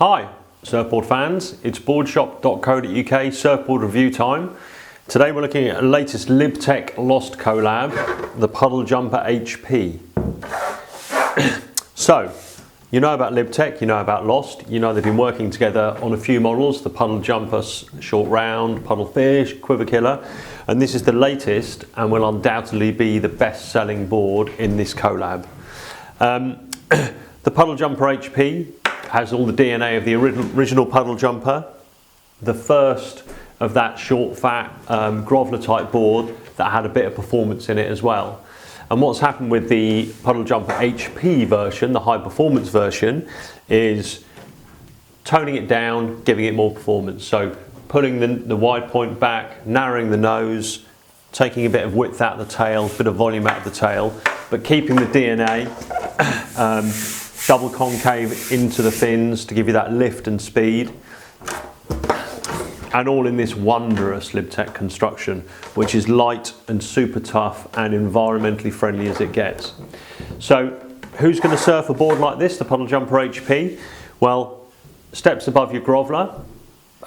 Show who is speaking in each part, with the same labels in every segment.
Speaker 1: Hi Surfboard fans, it's boardshop.co.uk surfboard review time. Today we're looking at the latest Libtech Lost collab, the Puddle Jumper HP. So, you know about Libtech, you know about Lost, you know they've been working together on a few models, the Puddle Jumper Short Round, Puddle Fish, Quiver Killer, and this is the latest and will undoubtedly be the best selling board in this collab. The Puddle Jumper HP has all the DNA of the original Puddle Jumper, the first of that short fat groveller type board that had a bit of performance in it as well. And what's happened with the Puddle Jumper HP version, the high performance version, is toning it down, giving it more performance. So pulling the wide point back, narrowing the nose, taking a bit of width out of the tail, a bit of volume out of the tail, but keeping the DNA, double concave into the fins to give you that lift and speed, and all in this Wondrous Libtech construction, which is light and super tough and environmentally friendly as it gets. So who's going to surf a board like this, the Puddle Jumper HP? Well, steps above your groveller,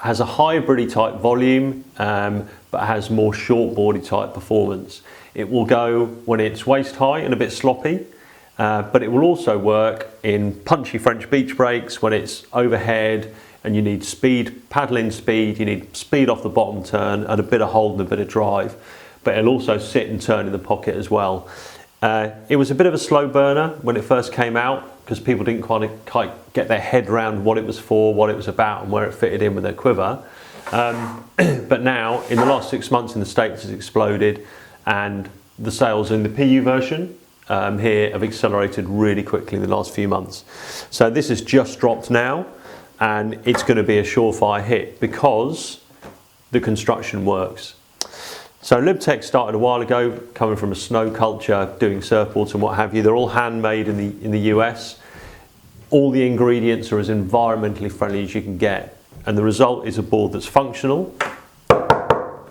Speaker 1: has a hybrid type volume, but has more shortboardy type performance. It will go when it's waist high and a bit sloppy, but it will also work in punchy French beach breaks when it's overhead and you need speed, paddling speed, you need speed off the bottom turn and a bit of hold and a bit of drive, but it'll also sit and turn in the pocket as well. It was a bit of a slow burner when it first came out because people didn't quite get their head around what it was for, what it was about and where it fitted in with their quiver. But now, in the last 6 months in the States, it's exploded, and the sales in the PU version here have accelerated really quickly in the last few months. So this has just dropped now, and it's going to be a surefire hit because the construction works. So Libtech started a while ago, coming from a snow culture, doing surfboards and what have you. They're all handmade in the US. All the ingredients are as environmentally friendly as you can get, and the result is a board that's functional,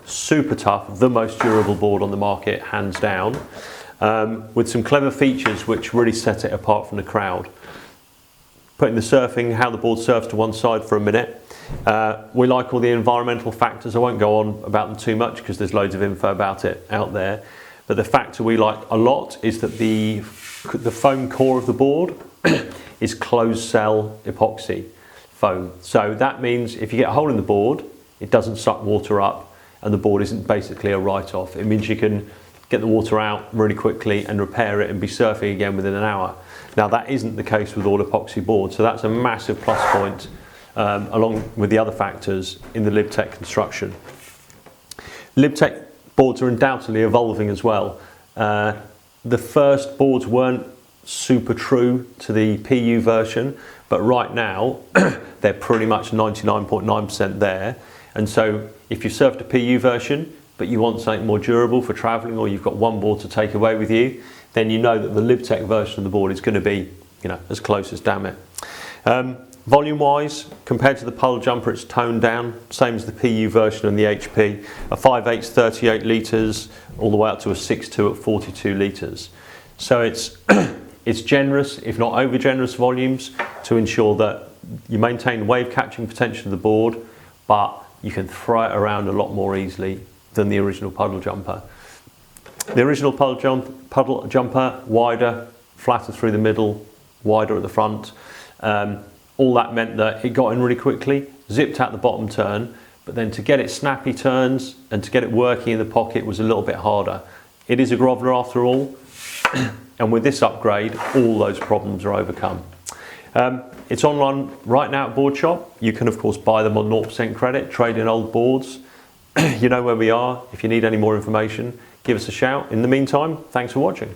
Speaker 1: super tough, the most durable board on the market, hands down, with some clever features which really set it apart from the crowd. Putting the surfing, how the board surfs to one side for a minute. We like all the environmental factors. I won't go on about them too much because there's loads of info about it out there. But the factor we like a lot is that the foam core of the board is closed cell epoxy foam. So that means if you get a hole in the board, it doesn't suck water up and the board isn't basically a write-off. It means you can get the water out really quickly and repair it and be surfing again within an hour. Now that isn't the case with all epoxy boards, so that's a massive plus point along with the other factors in the Libtech construction. Libtech boards are undoubtedly evolving as well. The first boards weren't super true to the PU version, but right now they're pretty much 99.9% there. And so if you surfed a PU version, but you want something more durable for traveling, or you've got one board to take away with you, then you know that the Libtech version of the board is going to be, as close as damn it. Volume wise, compared to the Puddle Jumper, it's toned down, same as the PU version and the HP. A 5/8 38 litres, all the way up to a 6/2 at 42 litres. So it's generous, if not over generous volumes, to ensure that you maintain the wave catching potential of the board, but you can throw it around a lot more easily than the original Puddle Jumper. The original Puddle Jumper, wider, flatter through the middle, wider at the front. All that meant that it got in really quickly, zipped out the bottom turn, but then to get it snappy turns and to get it working in the pocket was a little bit harder. It is a groveller after all, and with this upgrade, all those problems are overcome. It's online right now at Boardshop. You can of course buy them on 0% credit, trade in old boards. You know where we are. If you need any more information, give us a shout. In the meantime, thanks for watching.